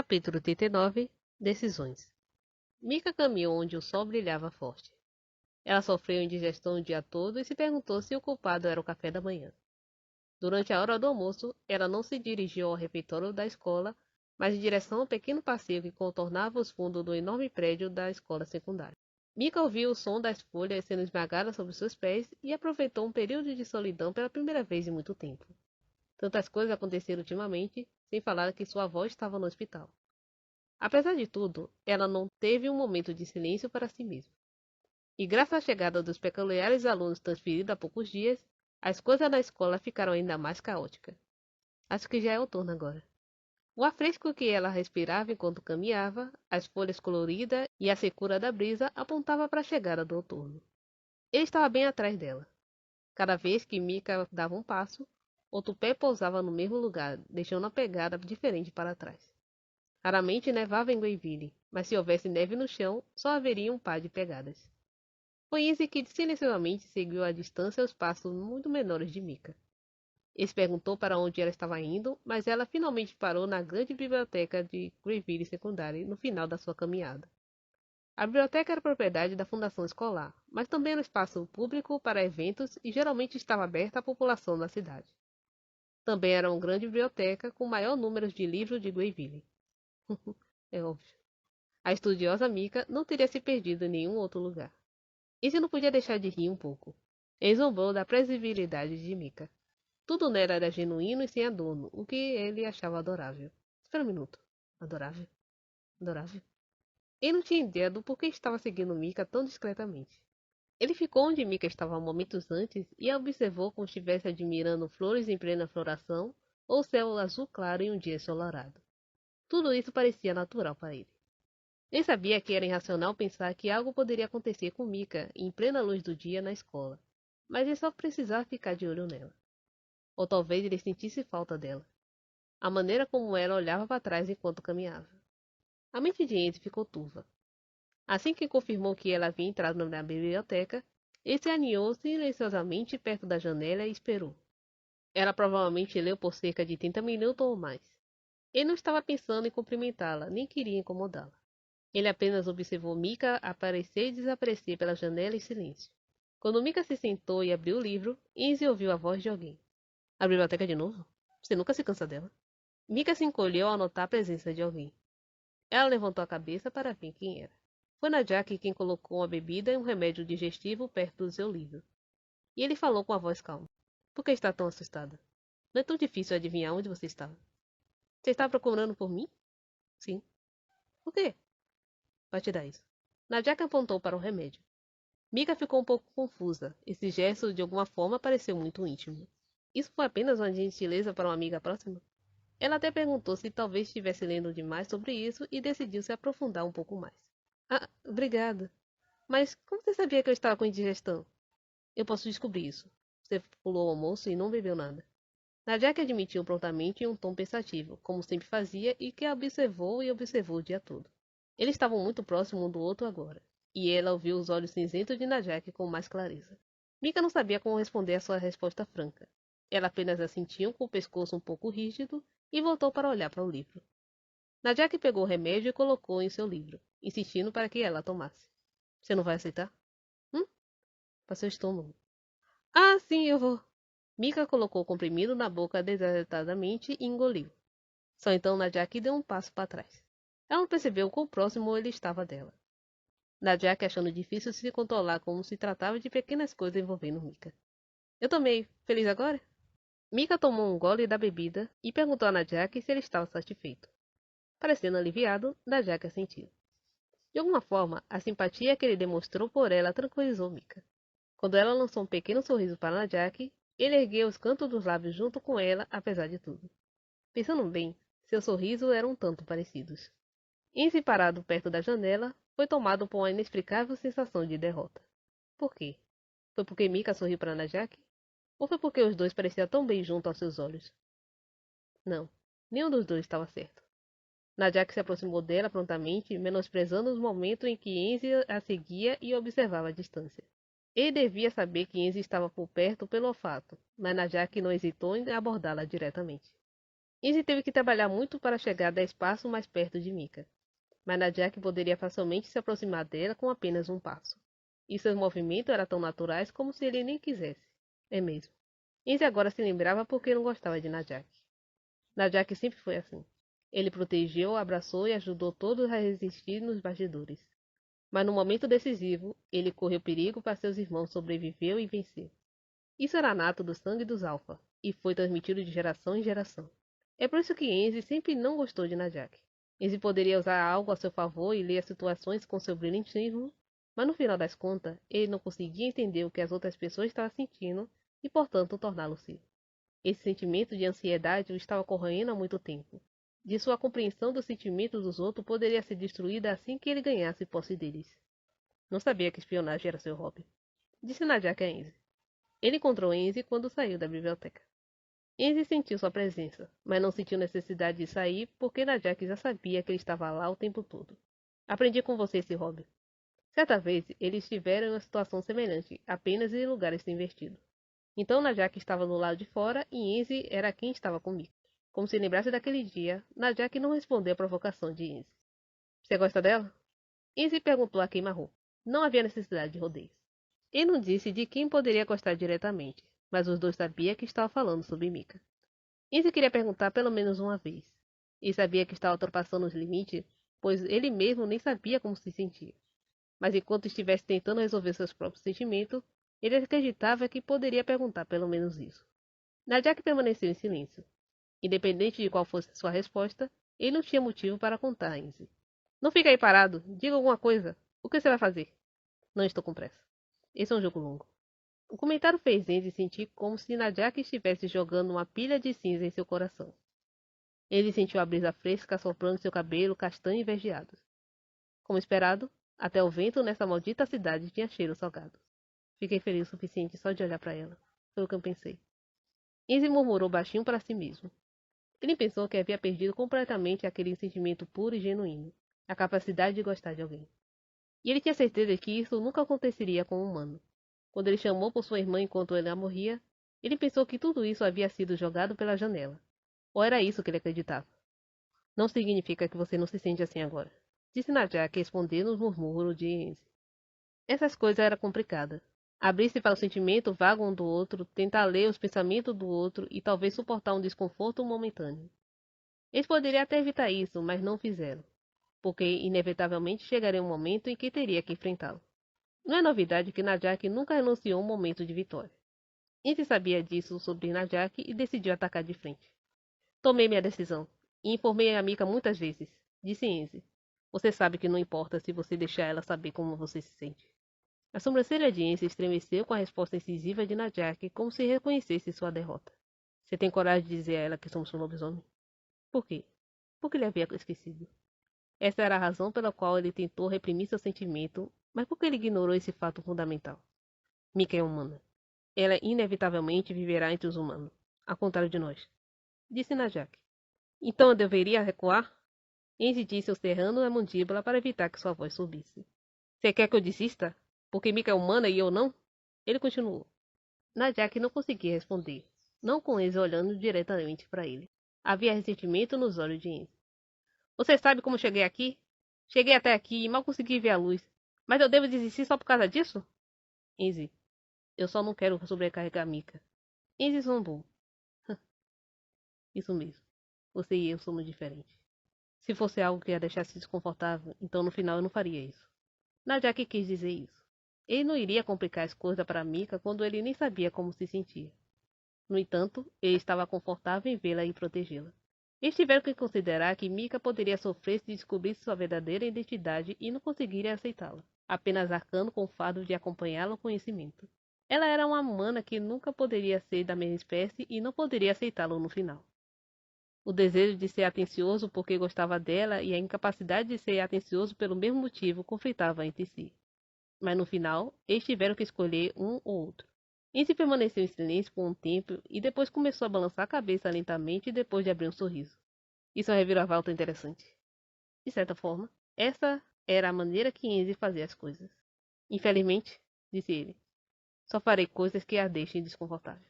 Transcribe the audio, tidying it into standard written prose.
Capítulo 39. Decisões. Mika caminhou onde o sol brilhava forte. Ela sofreu indigestão o dia todo e se perguntou se o culpado era o café da manhã. Durante a hora do almoço, ela não se dirigiu ao refeitório da escola, mas em direção ao pequeno passeio que contornava os fundos do enorme prédio da escola secundária. Mika ouviu o som das folhas sendo esmagadas sob seus pés e aproveitou um período de solidão pela primeira vez em muito tempo. Tantas coisas aconteceram ultimamente, sem falar que sua avó estava no hospital. Apesar de tudo, ela não teve um momento de silêncio para si mesma. E graças à chegada dos peculiares alunos transferidos há poucos dias, as coisas na escola ficaram ainda mais caóticas. Acho que já é outono agora. O ar fresco que ela respirava enquanto caminhava, as folhas coloridas e a secura da brisa apontava para a chegada do outono. Ele estava bem atrás dela. Cada vez que Mika dava um passo, outro pé pousava no mesmo lugar, deixando uma pegada diferente para trás. Raramente nevava em Greyville, mas se houvesse neve no chão, só haveria um par de pegadas. Foi Izzy que silenciosamente seguiu à distância os passos muito menores de Mika. Ele perguntou para onde ela estava indo, mas ela finalmente parou na grande biblioteca de Greyville Secundária no final da sua caminhada. A biblioteca era propriedade da fundação escolar, mas também era um espaço público para eventos e geralmente estava aberta à população da cidade. Também era uma grande biblioteca com o maior número de livros de Greyville. É óbvio. A estudiosa Mika não teria se perdido em nenhum outro lugar. Izzy não podia deixar de rir um pouco. Ele zombou da previsibilidade de Mika. Tudo nela era genuíno e sem adorno, o que ele achava adorável. Espera um minuto. Adorável? Adorável? Ele não tinha ideia do porquê estava seguindo Mika tão discretamente. Ele ficou onde Mika estava momentos antes e a observou como estivesse admirando flores em plena floração ou céu azul claro em um dia ensolarado. Tudo isso parecia natural para ele. Ele sabia que era irracional pensar que algo poderia acontecer com Mika em plena luz do dia na escola, mas ele só precisava ficar de olho nela. Ou talvez ele sentisse falta dela. A maneira como ela olhava para trás enquanto caminhava. A mente de Andy ficou turva. Assim que confirmou que ela havia entrado na biblioteca, ele se aninhou silenciosamente perto da janela e esperou. Ela provavelmente leu por cerca de 30 minutos ou mais. Ele não estava pensando em cumprimentá-la, nem queria incomodá-la. Ele apenas observou Mika aparecer e desaparecer pela janela em silêncio. Quando Mika se sentou e abriu o livro, Izzy ouviu a voz de alguém. A biblioteca de novo? Você nunca se cansa dela. Mika se encolheu ao notar a presença de alguém. Ela levantou a cabeça para ver quem era. Foi Najak quem colocou uma bebida e um remédio digestivo perto do seu livro. E ele falou com a voz calma. Por que está tão assustada? Não é tão difícil adivinhar onde você estava. Você está procurando por mim? Sim. Por quê? Vai te dar isso. Najak apontou para o remédio. Mika ficou um pouco confusa. Esse gesto, de alguma forma, pareceu muito íntimo. Isso foi apenas uma gentileza para uma amiga próxima? Ela até perguntou se talvez estivesse lendo demais sobre isso e decidiu se aprofundar um pouco mais. Ah, obrigada. Mas como você sabia que eu estava com indigestão? Eu posso descobrir isso. Você pulou o almoço e não bebeu nada. Najak admitiu prontamente em um tom pensativo, como sempre fazia e que a observou e observou o dia todo. Eles estavam muito próximos um do outro agora, e ela ouviu os olhos cinzentos de Najak com mais clareza. Mika não sabia como responder à sua resposta franca. Ela apenas assentiu com o pescoço um pouco rígido e voltou para olhar para o livro. Najak pegou o remédio e colocou em seu livro, insistindo para que ela tomasse. Você não vai aceitar? Para seu estômago. Ah, sim, eu vou. Mika colocou o comprimido na boca desajeitadamente e engoliu. Só então Najak deu um passo para trás. Ela não percebeu quão próximo ele estava dela. Najak achando difícil se controlar como se tratava de pequenas coisas envolvendo Mika. Eu tomei. Feliz agora? Mika tomou um gole da bebida e perguntou a Najak se ele estava satisfeito. Parecendo aliviado, Najak assentiu. De alguma forma, a simpatia que ele demonstrou por ela tranquilizou Mika. Quando ela lançou um pequeno sorriso para Najak, ele ergueu os cantos dos lábios junto com ela, apesar de tudo. Pensando bem, seu sorriso eram um tanto parecidos. Enzi, parado perto da janela, foi tomado por uma inexplicável sensação de derrota. Por quê? Foi porque Mika sorriu para Najak? Ou foi porque os dois pareciam tão bem junto aos seus olhos? Não, nenhum dos dois estava certo. Najak se aproximou dela prontamente, menosprezando os momentos em que Enzi a seguia e observava à distância. Ele devia saber que Enzi estava por perto pelo olfato, mas Najak não hesitou em abordá-la diretamente. Izzy teve que trabalhar muito para chegar 10 passos mais perto de Mika, mas Nadia poderia facilmente se aproximar dela com apenas um passo. E seus movimentos eram tão naturais como se ele nem quisesse. É mesmo. Izzy agora se lembrava porque não gostava de Nadia. Nadia sempre foi assim. Ele protegeu, abraçou e ajudou todos a resistir nos bastidores. Mas no momento decisivo, ele correu perigo para seus irmãos, sobreviveu e venceu. Isso era nato do sangue dos Alpha, e foi transmitido de geração em geração. É por isso que Enzi sempre não gostou de Najak. Enzi poderia usar algo a seu favor e ler as situações com seu brilhantismo, mas no final das contas, ele não conseguia entender o que as outras pessoas estavam sentindo e, portanto, torná-lo seu. Esse sentimento de ansiedade o estava corroendo há muito tempo. De sua compreensão dos sentimentos dos outros poderia ser destruída assim que ele ganhasse posse deles. Não sabia que espionagem era seu hobby. Disse Najak a Enzi. Ele encontrou Enzi quando saiu da biblioteca. Enzi sentiu sua presença, mas não sentiu necessidade de sair porque Najak já sabia que ele estava lá o tempo todo. Aprendi com você esse hobby. Certa vez, eles estiveram em uma situação semelhante, apenas em lugares invertidos. Então Najak estava do lado de fora e Enzi era quem estava comigo. Como se lembrasse daquele dia, Najak não respondeu à provocação de Enzi. Você gosta dela? Enzi perguntou a queima-roupa. Não havia necessidade de rodeios. Ele não disse de quem poderia gostar diretamente, mas os dois sabiam que estava falando sobre Mika. Enzi queria perguntar pelo menos uma vez. E sabia que estava ultrapassando os limites, pois ele mesmo nem sabia como se sentia. Mas enquanto estivesse tentando resolver seus próprios sentimentos, ele acreditava que poderia perguntar pelo menos isso. Najak permaneceu em silêncio. Independente de qual fosse sua resposta, ele não tinha motivo para contar a Enzi. Não fique aí parado, diga alguma coisa. O que você vai fazer? Não estou com pressa. Esse é um jogo longo. O comentário fez Enzi sentir como se Najak estivesse jogando uma pilha de cinza em seu coração. Ele sentiu a brisa fresca soprando seu cabelo castanho e verdeado. Como esperado, até o vento nessa maldita cidade tinha cheiro salgado. Fiquei feliz o suficiente só de olhar para ela. Foi o que eu pensei. Enzi murmurou baixinho para si mesmo. Ele pensou que havia perdido completamente aquele sentimento puro e genuíno, a capacidade de gostar de alguém. E ele tinha certeza que isso nunca aconteceria com um humano. Quando ele chamou por sua irmã enquanto ela morria, ele pensou que tudo isso havia sido jogado pela janela. Ou era isso que ele acreditava? Não significa que você não se sente assim agora, disse Najak respondendo os murmúrios de Enzi. Essas coisas eram complicadas. Abrir-se para o sentimento vago um do outro, tentar ler os pensamentos do outro e talvez suportar um desconforto momentâneo. Eles poderiam até evitar isso, mas não fizeram, porque inevitavelmente chegaria um momento em que teria que enfrentá-lo. Não é novidade que Najak nunca renunciou a um momento de vitória. Enzi sabia disso sobre Najak e decidiu atacar de frente. Tomei minha decisão e informei a Mika muitas vezes, disse Enzi. Você sabe que não importa se você deixar ela saber como você se sente. A sobrancelha de Enzi estremeceu com a resposta incisiva de Najak, como se reconhecesse sua derrota. Você tem coragem de dizer a ela que somos um lobisomem? Por quê? Porque ele havia esquecido. Essa era a razão pela qual ele tentou reprimir seu sentimento, mas porque ele ignorou esse fato fundamental. Mika é humana. Ela inevitavelmente viverá entre os humanos, ao contrário de nós, disse Najak. Então eu deveria recuar? Enzi disse cerrando a mandíbula para evitar que sua voz subisse. Você quer que eu desista? Porque Mika é humana e eu não? Ele continuou. Najak não conseguia responder, não com Enzi olhando diretamente para ele. Havia ressentimento nos olhos de Enzi. Você sabe como cheguei aqui? Cheguei até aqui e mal consegui ver a luz. Mas eu devo desistir só por causa disso? Enzi, eu só não quero sobrecarregar Mika. Enzi zombou. Isso mesmo. Você e eu somos diferentes. Se fosse algo que a deixasse desconfortável, então no final eu não faria isso. Najak quis dizer isso. Ele não iria complicar as coisas para Mika quando ele nem sabia como se sentia. No entanto, ele estava confortável em vê-la e protegê-la. Eles tiveram que considerar que Mika poderia sofrer se descobrisse sua verdadeira identidade e não conseguiria aceitá-la, apenas arcando com o fardo de acompanhá-la ao conhecimento. Ela era uma humana que nunca poderia ser da mesma espécie e não poderia aceitá-lo no final. O desejo de ser atencioso porque gostava dela e a incapacidade de ser atencioso pelo mesmo motivo conflitavam entre si. Mas no final, eles tiveram que escolher um ou outro. Nancy permaneceu em silêncio por um tempo e depois começou a balançar a cabeça lentamente depois de abrir um sorriso. Isso é uma reviravolta interessante. De certa forma, essa era a maneira que Enzi fazia as coisas. Infelizmente, disse ele, só farei coisas que a deixem desconfortável.